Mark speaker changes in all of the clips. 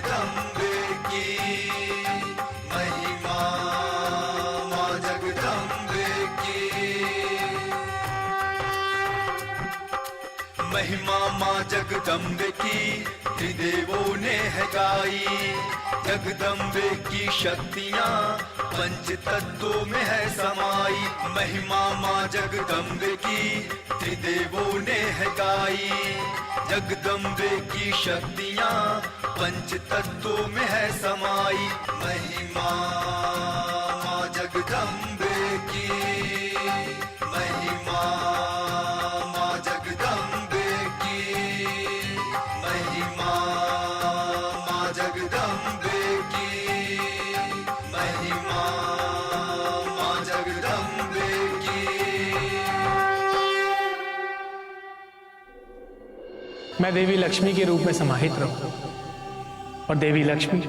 Speaker 1: जगदम्बे की महिमा, माँ जगदम्बे की महिमा, माँ जगदम्बे की त्रिदेवों ने है गाई। जगदम्बे की शक्तियाँ पंच तत्वों में है समाई। महिमा माँ जगदम्बे की त्रिदेवों ने है गाई। जगदम्बे की शक्तियाँ पंच तत्वों में है समाई। महिमा माँ जगदम्बे की महिमा, माँ जगदम्बे की महिमा, माँ जगदम्बे की महिमा, माँ जगदम्बे की।
Speaker 2: मैं देवी लक्ष्मी के रूप में समाहित रहूं और देवी लक्ष्मी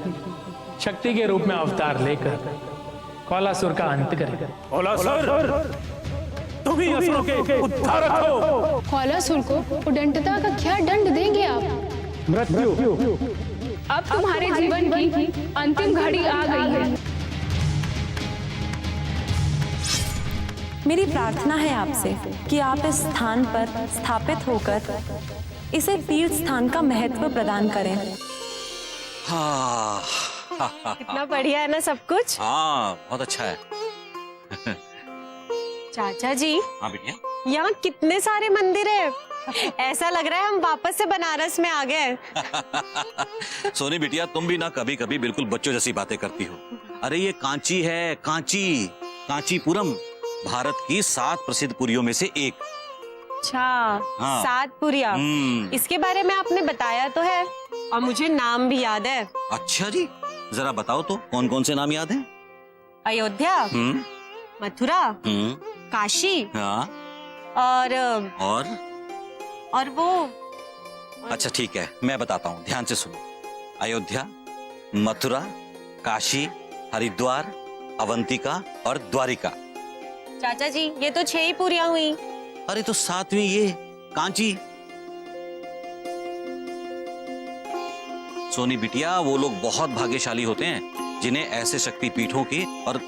Speaker 2: शक्ति के रूप में अवतार लेकर कौलासुर का अंत करें।
Speaker 3: कौलासुर, तुम ही असुरों के उद्धारक हो।
Speaker 4: कौलासुर को उदंडता का क्या दंड देंगे आप?
Speaker 2: मृत्यु।
Speaker 4: अब तुम्हारे जीवन की अंतिम घड़ी आ गई है।
Speaker 5: मेरी प्रार्थना है आपसे कि आप इस स्थान पर स्थापित होकर इसे तीर्थ स्थान का महत्व प्रदान करें।
Speaker 6: हाँ
Speaker 5: कितना बढ़िया है ना सब कुछ।
Speaker 6: हाँ, बहुत अच्छा है।
Speaker 5: चाचा जी,
Speaker 6: हाँ बिटिया,
Speaker 5: यहाँ कितने सारे मंदिर हैं। ऐसा लग रहा है हम वापस से बनारस में आ गए।
Speaker 6: सोनी बिटिया, तुम भी ना कभी कभी बिल्कुल बच्चों जैसी बातें करती हो। अरे ये कांची है, कांची, कांचीपुरम, भारत की 7 प्रसिद्ध पुरियों में से एक।
Speaker 5: अच्छा,
Speaker 6: हाँ।
Speaker 5: 7 पुरिया। इसके बारे में आपने बताया तो है और मुझे नाम भी याद है।
Speaker 6: अच्छा जी, जरा बताओ तो कौन कौन से नाम याद हैं?
Speaker 5: अयोध्या, मथुरा, काशी
Speaker 6: हाँ,
Speaker 5: और वो।
Speaker 6: अच्छा ठीक है, मैं बताता हूँ, ध्यान से सुनो। अयोध्या, मथुरा, काशी, हरिद्वार, अवंतिका और द्वारिका।
Speaker 5: चाचा जी, ये तो 6 ही पुरियां हुई।
Speaker 6: अरे तो 7वीं ये कांची। सोनी बिटिया, वो लोग बहुत भाग्यशाली होते हैं जिन्हें ऐसे शक्ति पीठों के और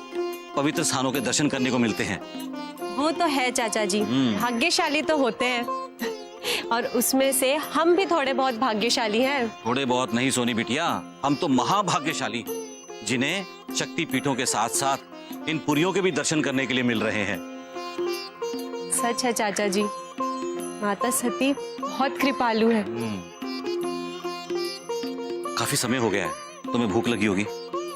Speaker 6: पवित्र स्थानों के दर्शन करने को मिलते हैं।
Speaker 5: वो तो है चाचा जी, भाग्यशाली तो होते हैं और उसमें से हम भी थोड़े बहुत भाग्यशाली हैं।
Speaker 6: थोड़े बहुत नहीं सोनी बिटिया, हम तो महाभाग्यशाली, जिन्हें शक्ति पीठों के साथ साथ इन पुरियों के भी दर्शन करने के लिए मिल रहे हैं।
Speaker 5: सच है चाचा जी, माता सती बहुत कृपालु है।
Speaker 6: काफी समय हो गया है, तुम्हें भूख लगी होगी।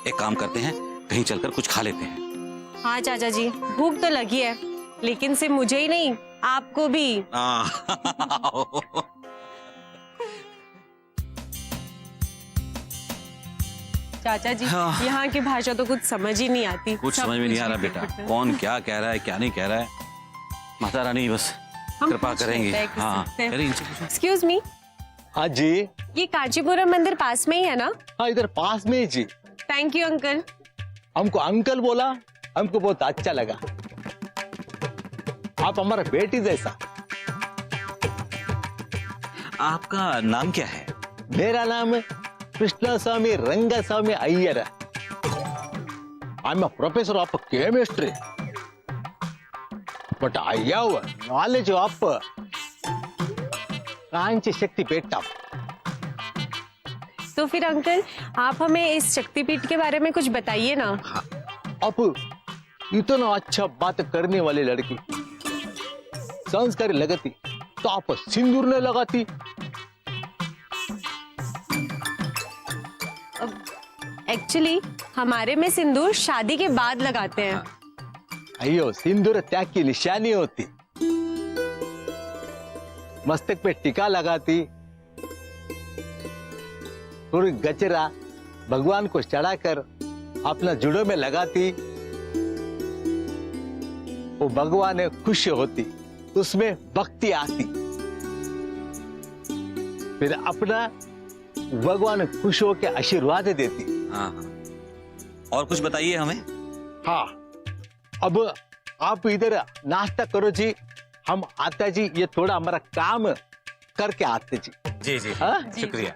Speaker 6: एक काम करते हैं, कहीं चलकर कुछ खा लेते हैं।
Speaker 5: हाँ चाचा जी, भूख तो लगी है, लेकिन सिर्फ मुझे ही नहीं, आपको भी। चाचा जी,
Speaker 6: हाँ।
Speaker 5: यहाँ की भाषा तो कुछ समझ ही नहीं आती।
Speaker 6: कुछ समझ में नहीं आ रहा बेटा, कौन क्या कह रहा है क्या नहीं कह रहा है। माता रानी बस कृपा करेंगे। हाँ,
Speaker 5: एक्सक्यूज मी।
Speaker 7: हाँ जी।
Speaker 5: ये कांचीपुरम मंदिर पास में ही है ना?
Speaker 7: हाँ, इधर पास में ही जी।
Speaker 5: Thank you uncle.
Speaker 7: हमको अंकल बोला, हमको बहुत अच्छा लगा। आप हमारा बेटी जैसा।
Speaker 6: आपका नाम क्या है?
Speaker 7: मेरा नाम कृष्णा स्वामी रंगस्वामी अय्यर है। I am a professor of chemistry, but I have knowledge of Kanchi शक्तिपीठ।
Speaker 5: तो फिर अंकल, आप हमें इस शक्तिपीठ के बारे में कुछ बताइए ना।
Speaker 7: अब इतना अच्छा बात करने वाली लड़की संस्कारी लगती तो आप सिंदूर नहीं लगाती।
Speaker 5: एक्चुअली हमारे में सिंदूर शादी के बाद लगाते हैं।
Speaker 7: अयो, सिंदूर त्याग की निशानी होती। मस्तक पे टीका लगाती, पूरी गजरा भगवान को चढ़ाकर अपना जुड़ों में लगाती, वो भगवान खुश होती, उसमें भक्ति आती, फिर अपना भगवान खुश होकर आशीर्वाद देती।
Speaker 6: हाँ, और कुछ बताइए हमें।
Speaker 7: हाँ, अब आप इधर नाश्ता करो जी, हम आता जी, ये थोड़ा हमारा काम करके आते जी।
Speaker 6: जी जी,
Speaker 7: हाँ?
Speaker 6: शुक्रिया।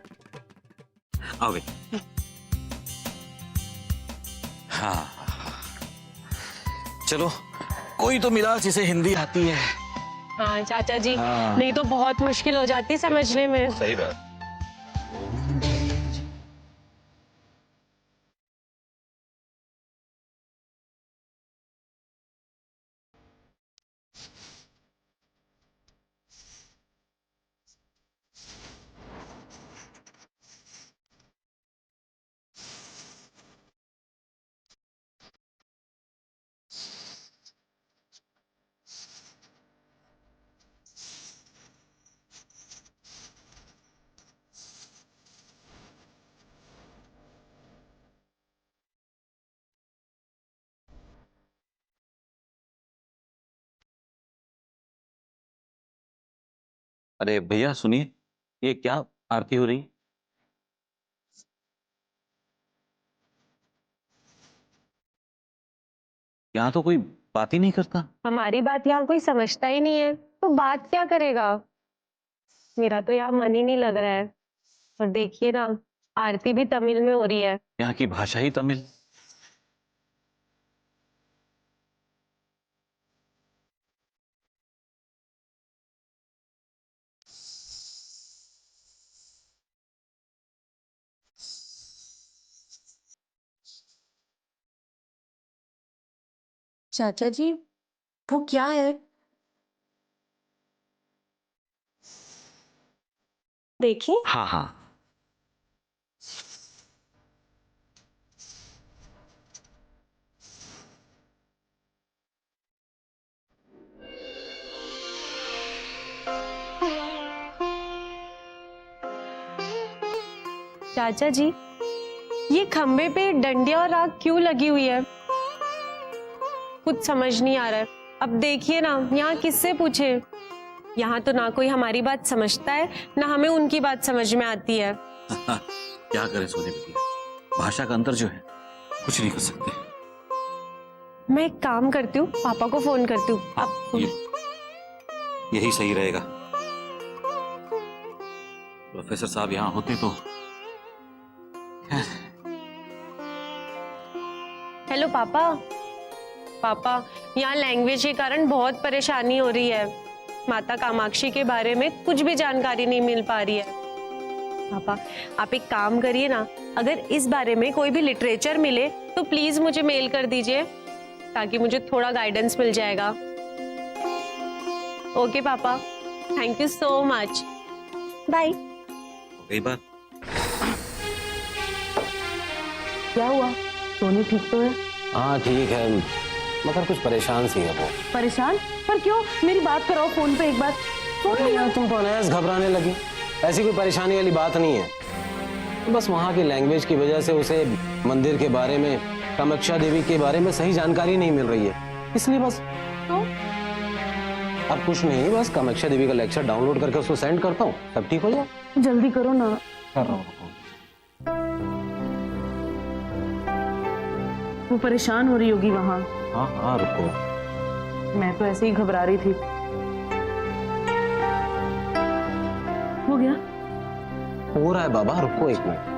Speaker 6: आओ बेटी। हाँ चलो, कोई तो मिला जिसे हिंदी आती है।
Speaker 5: हाँ चाचा जी, नहीं तो बहुत मुश्किल हो जाती समझने में।
Speaker 6: सही बात। अरे भैया सुनिए, ये क्या आरती हो रही? यहाँ तो कोई बात ही नहीं करता।
Speaker 5: हमारी बात यहाँ कोई समझता ही नहीं है, तो बात क्या करेगा। मेरा तो यहाँ मन ही नहीं लग रहा है। और देखिए ना, आरती भी तमिल में हो रही है।
Speaker 6: यहाँ की भाषा ही तमिल।
Speaker 5: चाचा जी, वो क्या है? देखिए।
Speaker 6: हाँ हाँ।
Speaker 5: चाचा जी, ये खंबे पे डंडिया और आग क्यों लगी हुई है? कुछ समझ नहीं आ रहा है। अब देखिए ना, यहाँ किससे पूछे? यहाँ तो ना कोई हमारी बात समझता है, ना हमें उनकी बात समझ में आती है।
Speaker 6: क्या करें सोनी बेटी, भाषा का अंतर जो है, कुछ नहीं कर सकते।
Speaker 5: मैं एक काम करती हूँ, पापा को फोन करती हूँ। आप
Speaker 6: यही सही रहेगा। प्रोफेसर साहब यहाँ होते तो।
Speaker 5: हेलो पापा। पापा, यहाँ लैंग्वेज के कारण बहुत परेशानी हो रही है। माता कामाक्षी के बारे में कुछ भी जानकारी नहीं मिल पा रही है। पापा, आप एक काम करिए ना, अगर इस बारे में कोई भी लिटरेचर मिले तो प्लीज मुझे मेल कर दीजिए, ताकि मुझे थोड़ा गाइडेंस मिल जाएगा। ओके पापा, thank you so much. Bye.
Speaker 6: कई बार
Speaker 8: क्या हुआ? सोनी ठीक तो है?
Speaker 9: हाँ ठीक है, मगर कुछ परेशान सी है वो।
Speaker 8: परेशान? पर क्यों? मेरी बात कराओ फोन पे एक बार।
Speaker 9: तो यार तुम तो अनायास घबराने लगी। ऐसी कोई परेशानी वाली बात नहीं है, बस वहाँ की लैंग्वेज की वजह से उसे मंदिर के बारे में, कामाक्षा देवी के बारे में सही जानकारी नहीं मिल रही है, इसलिए बस।
Speaker 8: तो
Speaker 9: अब कुछ नहीं, बस कामाक्षा देवी का लेक्चर डाउनलोड करके उसको सेंड करता हूँ, सब ठीक हो जाए।
Speaker 8: जल्दी करो ना।
Speaker 9: कर रहा हूँ।
Speaker 8: वो परेशान हो रही होगी वहाँ।
Speaker 9: हाँ हाँ रुको।
Speaker 8: मैं तो ऐसे ही घबरा रही थी। हो गया?
Speaker 9: हो रहा है बाबा, रुको एक मिनट।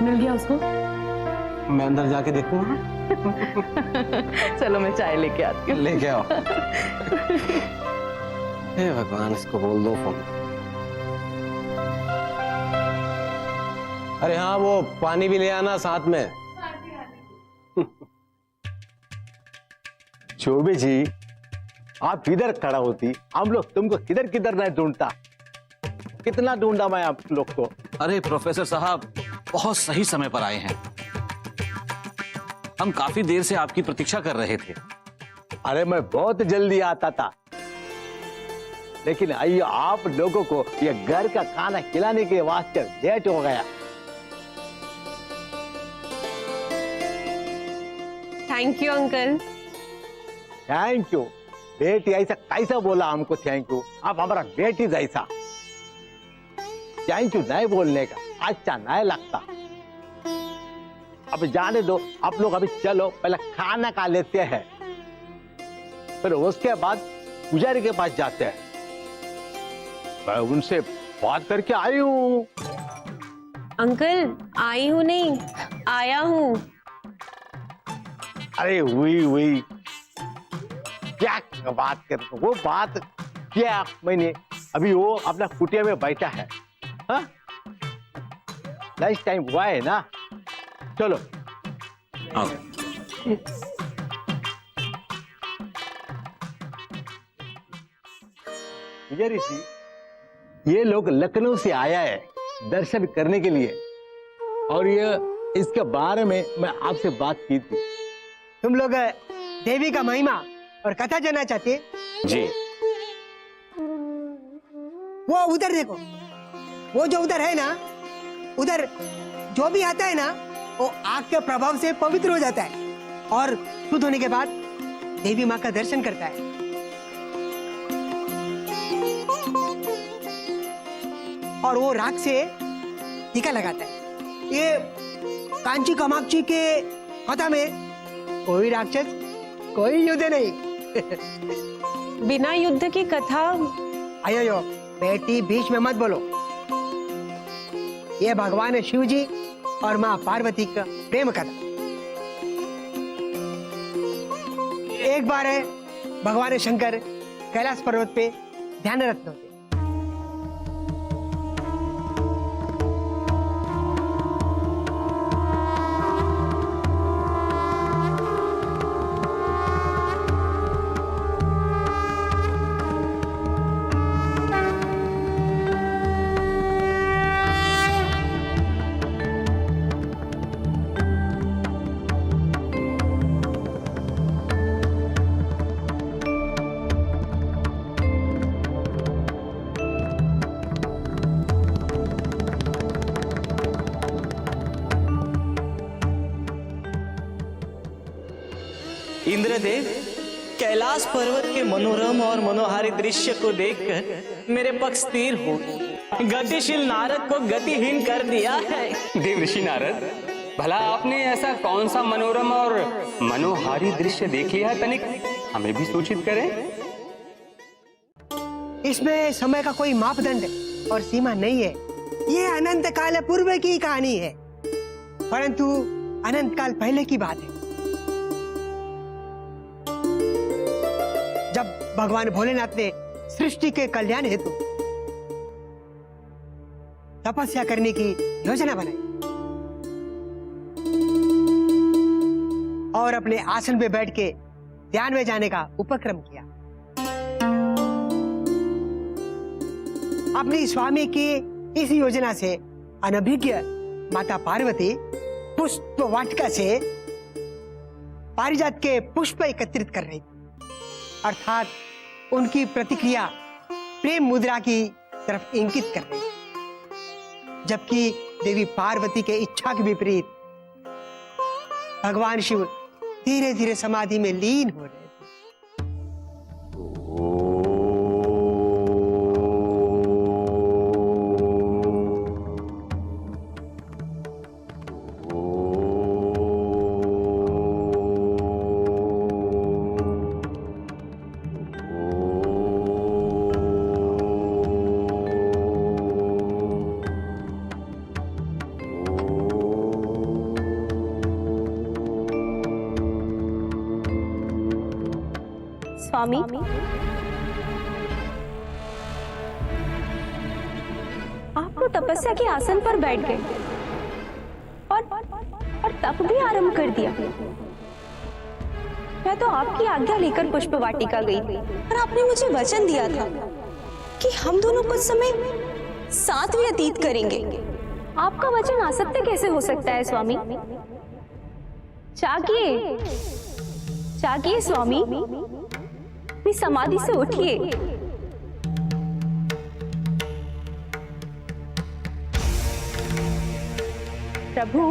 Speaker 8: मिल गया उसको?
Speaker 9: मैं अंदर जाके देखूंगा।
Speaker 8: चलो मैं चाय लेके आती हूँ।
Speaker 9: लेके आओ। हे भगवान, इसको बोल दो फोन। अरे हाँ, वो पानी भी ले आना साथ में।
Speaker 7: चौबे जी, आप किधर खड़ा होती, हम लोग तुमको किधर किधर नहीं ढूंढता। कितना ढूंढा मैं आप लोग को।
Speaker 6: अरे प्रोफेसर साहब, बहुत सही समय पर आए हैं। हम काफी देर से आपकी प्रतीक्षा कर रहे थे।
Speaker 7: अरे मैं बहुत जल्दी आता था, लेकिन आइए आप लोगों को ये घर का खाना खिलाने के वास्ते लेट हो गया।
Speaker 5: Thank you uncle.
Speaker 7: Thank you. बेटी ऐसा कैसा बोला हमको थैंक यू, आप हमारा बेटी जैसा। थैंक यू नहीं बोलने का अच्छा नहीं लगता। अब जाने दो, आप लोग अभी चलो, पहले खाना खा लेते हैं, फिर उसके बाद पुजारी के पास जाते हैं। मैं उनसे बात करके आई हूँ।
Speaker 5: अंकल आई हूँ नहीं, आया हूँ।
Speaker 7: अरे वही क्या बात कर, वो बात क्या मैंने अभी वो अपना कुटिया में बैठा है। हाँ लंच टाइम हुआ है ना, चलो
Speaker 6: आओ।
Speaker 7: पुजारी जी, ये लोग लखनऊ से आया है दर्शन करने के लिए, और ये इसके बारे में मैं आपसे बात की थी।
Speaker 10: तुम लोग देवी का महिमा और कथा जानना चाहते?
Speaker 6: जी।
Speaker 10: वो उधर देखो, वो जो उधर है ना, उधर जो भी आता है ना, वो आग के प्रभाव से पवित्र हो जाता है और शुद्ध होने के बाद देवी माँ का दर्शन करता है। और वो राख से टीका लगाता है। ये कांची कामाक्षी के कथा में कोई राक्षस, कोई युद्ध नहीं।
Speaker 5: बिना युद्ध की कथा?
Speaker 10: अयो बेटी बीच में मत बोलो। ये भगवान शिव जी और माँ पार्वती का प्रेम कथा। एक बार है भगवान शंकर कैलाश पर्वत पे ध्यानरत होते।
Speaker 11: इंद्रदेव, कैलाश पर्वत के मनोरम और मनोहारी दृश्य को देखकर मेरे पक्ष स्थिर हो, गतिशील नारद को गतिहीन कर दिया है।
Speaker 12: देव ऋषि नारद, भला आपने ऐसा कौन सा मनोरम और मनोहारी दृश्य देख लिया है, तनिक हमें भी सूचित करें।
Speaker 10: इसमें समय का कोई मापदंड और सीमा नहीं है। ये अनंत काल पूर्व की कहानी है, परंतु अनंत काल पहले की बात है, जब भगवान भोलेनाथ ने सृष्टि के कल्याण हेतु तपस्या करने की योजना बनाई और अपने आसन पे बैठ के ध्यान में जाने का उपक्रम किया। अपनी स्वामी की इस योजना से अनभिज्ञ माता पार्वती पुष्प वाटिका से पारिजात के पुष्प एकत्रित कर रही थी, अर्थात उनकी प्रतिक्रिया प्रेम मुद्रा की तरफ इंगित कर रही, जबकि देवी पार्वती के इच्छा के विपरीत भगवान शिव धीरे धीरे समाधि में लीन हो रहे थे।
Speaker 13: स्वामी, आप तो तपस्या के आसन पर बैठ गए और तप भी आरंभ कर दिया। मैं तो आपकी आज्ञा लेकर पुष्प वाटिका गई और आपने मुझे वचन दिया था कि हम दोनों कुछ समय साथ व्यतीत करेंगे। आपका वचन असत्य कैसे हो सकता है स्वामी? जागिए, जागिए स्वामी, अपनी समाधि से उठिए। प्रभु,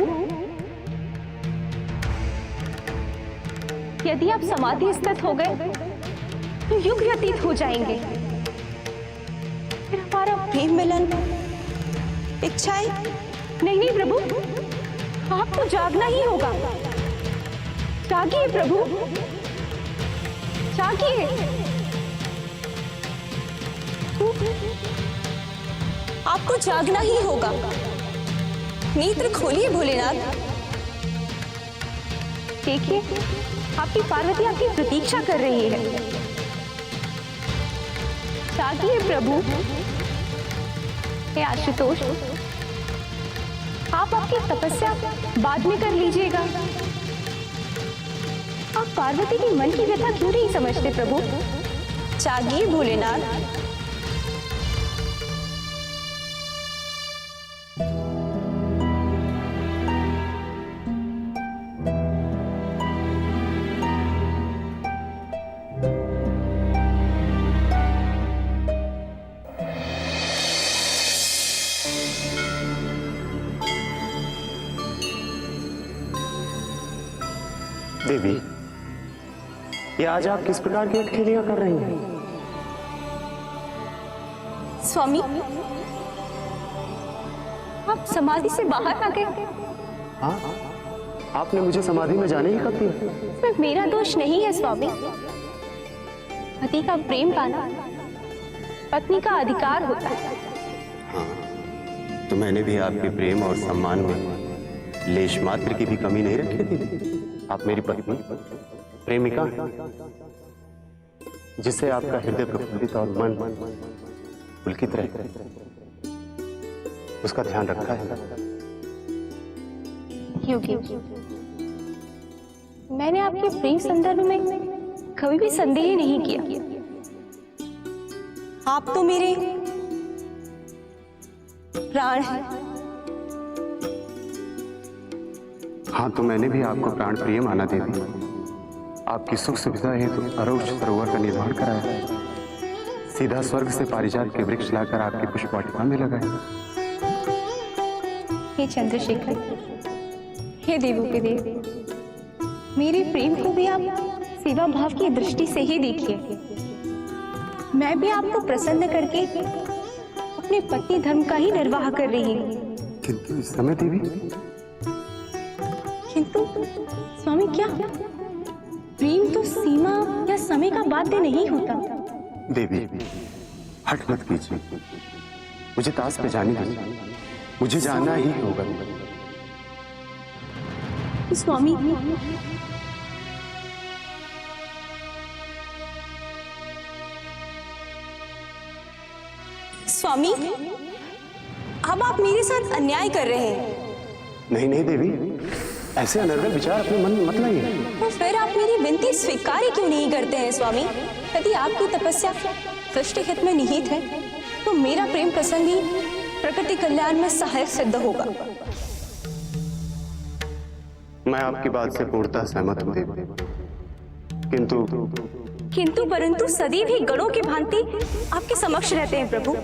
Speaker 13: यदि आप समाधि स्थित हो गए तो युग व्यतीत हो जाएंगे, फिर हमारा प्रेम मिलन, इच्छाएं। नहीं नहीं प्रभु, आपको जागना ही होगा। जागिए प्रभु, जागिए। आपको जागना ही होगा। नेत्र खोलिए भोलेनाथ। देखिए, आपकी पार्वती आपकी प्रतीक्षा कर रही है। जागिए प्रभु। हे आशुतोष, आप आपकी तपस्या बाद में कर लीजिएगा। आप पार्वती के मन की व्यथा क्यों नहीं समझते प्रभु? जागिए भोलेनाथ।
Speaker 3: देवी, ये आज आप किस प्रकार की अटखेलियां कर रही हैं?
Speaker 13: स्वामी, आप समाधि से बाहर आ गए।
Speaker 3: हाँ, आपने मुझे समाधि में जाने ही कब दिया?
Speaker 13: पर मेरा दोष नहीं है स्वामी। पति का प्रेम पाना पत्नी का अधिकार होता है।
Speaker 3: हाँ, तो मैंने भी आपके प्रेम और सम्मान में लेश मात्र की भी कमी नहीं रखी थी। आप मेरी पत्नी, प्रेमिका हैं, जिससे आपका हृदय प्रफुल्लित और मन पुलकित रहे, उसका ध्यान रखा है।
Speaker 13: योगी, मैंने आपके प्रेम संदर्भ में कभी भी संदेह नहीं किया। आप तो मेरे प्राण हैं।
Speaker 3: हाँ, तो मैंने भी आपको प्राण प्रिय माना देवी। आपकी सुख सुविधा हेतु अरोच सरोवर का निर्माण कराया, सीधा स्वर्ग से पारिजात के वृक्ष लाकर आपकी पुष्पवाटिका में लगाया।
Speaker 13: हे चंद्रशेखर, हे देवों के देव, मेरे प्रेम को भी आप सेवा भाव की दृष्टि से ही देखिए। मैं भी आपको प्रसन्न करके अपने पति धर्म का ही निर्वाह कर रही हूँ।
Speaker 3: किंतु इस समय देवी,
Speaker 13: किंतु स्वामी क्या? प्रेम तो सीमा या समय का बाध्य नहीं होता।
Speaker 3: देवी, हट मत कीजिए, मुझे ताश पे जाने दीजिए, मुझे जाना ही होगा।
Speaker 13: स्वामी, स्वामी, अब आप मेरे साथ अन्याय कर रहे हैं।
Speaker 3: नहीं नहीं देवी, ऐसे अनर्गल विचार अपने मन में मत लाइए।
Speaker 13: तो फिर आप मेरी विनती स्वीकार ही क्यों नहीं करते हैं स्वामी? यदि आपकी तपस्या सृष्टि हित में निहित है, तो मेरा प्रेम प्रसंग ही प्रकृति कल्याण में सहायक सिद्ध होगा।
Speaker 3: मैं आपकी बात से पूर्णतः सहमत हूँ देवी,
Speaker 13: किंतु परंतु सदैव ही गणों की भांति आपके समक्ष रहते हैं प्रभु।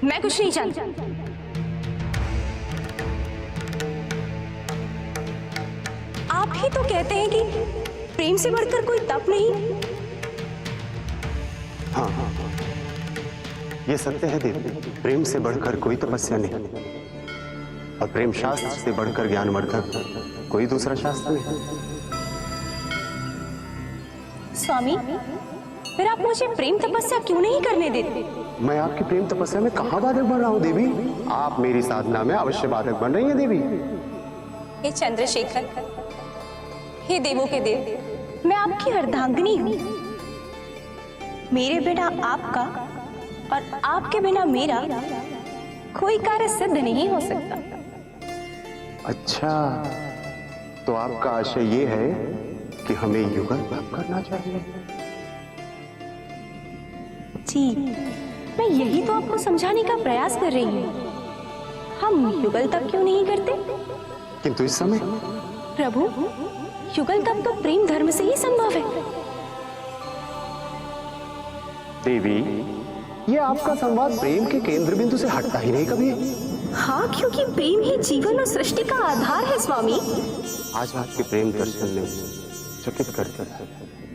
Speaker 13: मैं कुछ नहीं जानता। आप ही तो कहते हैं कि प्रेम से बढ़कर कोई तप नहीं।
Speaker 3: हाँ, ये सत्य है देवी, प्रेम से बढ़कर कोई तपस्या नहीं, और प्रेम शास्त्र से बढ़कर ज्ञानवर्धक कोई दूसरा शास्त्र नहीं।
Speaker 13: स्वामी, फिर आप मुझे प्रेम तपस्या क्यों नहीं करने देते?
Speaker 3: मैं आपकी प्रेम तपस्या में कहाँ बाधक बन रहा हूँ देवी? आप मेरी साधना में अवश्य बाधक बन रही हैं देवी।
Speaker 13: हे चंद्रशेखर, हे देवों के देव, मैं आपकी अर्धांगिनी हूँ। मेरे बिना आपका और आपके बिना मेरा कोई कार्य सिद्ध नहीं हो सकता।
Speaker 3: अच्छा, तो आपका आशय ये है कि हमें युगल तप करना चाहिए?
Speaker 13: जी, मैं यही तो आपको समझाने का प्रयास कर रही हूँ। हम युगल तप क्यों नहीं करते?
Speaker 3: किंतु इस समय
Speaker 13: प्रभु, युगल तप तो प्रेम धर्म से ही संभव है।
Speaker 3: देवी, ये आपका संवाद प्रेम के केंद्र बिंदु से हटता ही नहीं कभी।
Speaker 13: हाँ, क्योंकि प्रेम ही जीवन और सृष्टि का आधार है स्वामी।
Speaker 3: आज आपके प्रेम दर्शन ने चकित कर दिया।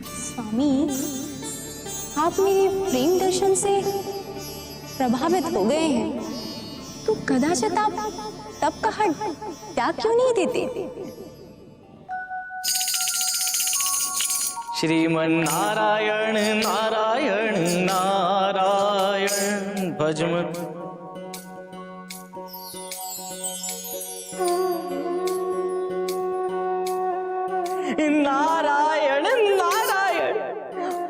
Speaker 13: स्वामी, आप मेरे प्रेम दर्शन से प्रभावित हो गए हैं, तो कदाचित आप तब कहा त्याग क्यों नहीं देते?
Speaker 11: श्रीमन नारायण नारायण नारायण भजमत। नारायण नारायण,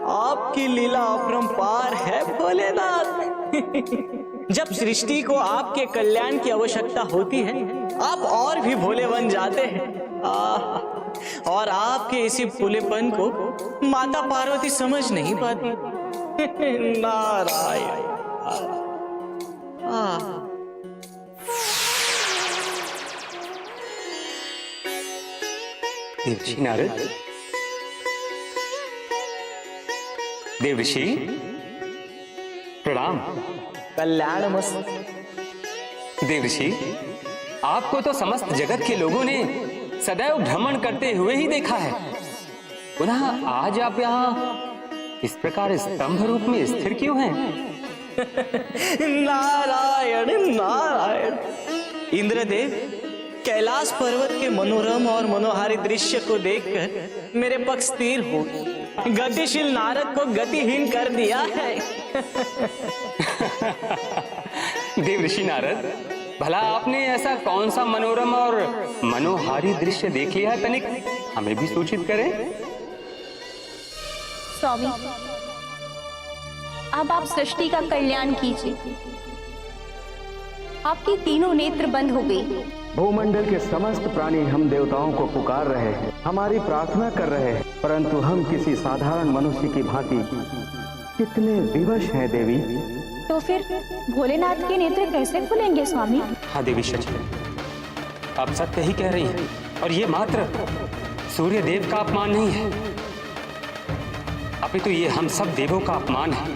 Speaker 11: आपकी लीला अपरंपार है भोलेनाथ। जब सृष्टि को आपके कल्याण की आवश्यकता होती है, आप और भी भोले बन जाते हैं। और आपके इसी भोलेपन को माता पार्वती समझ नहीं पाती। नारायण।
Speaker 12: देवऋषि नारद, देवऋषि प्रणाम।
Speaker 11: कल्याण मस्त।
Speaker 12: देवऋषि, आपको तो समस्त जगत के लोगों ने सदैव भ्रमण करते हुए ही देखा है, पुनः आज आप यहाँ इस प्रकार स्तंभ रूप में स्थिर क्यों हैं?
Speaker 11: नारायण नारायण। इंद्रदेव, कैलाश पर्वत के मनोरम और मनोहारी दृश्य को देखकर मेरे पक्ष स्थिर हो, गतिशील नारद को गतिहीन कर दिया है।
Speaker 12: देवऋषि नारद, भला आपने ऐसा कौन सा मनोरम और मनोहारी दृश्य देख लिया, तनिक हमें भी सूचित करें।
Speaker 13: स्वामी, अब आप सृष्टि का कल्याण कीजिए। आपकी तीनों नेत्र बंद हो गई।
Speaker 3: भूमंडल के समस्त प्राणी हम देवताओं को पुकार रहे हैं, हमारी प्रार्थना कर रहे हैं, परंतु हम किसी साधारण मनुष्य की भांति कितने विवश हैं देवी।
Speaker 13: तो फिर भोलेनाथ के नेत्र कैसे खुलेंगे स्वामी?
Speaker 12: हाँ देवी शची, आप सत्य ही कह रही हैं, और ये मात्र सूर्य देव का अपमान नहीं है, अपितु ये हम सब देवों का अपमान है।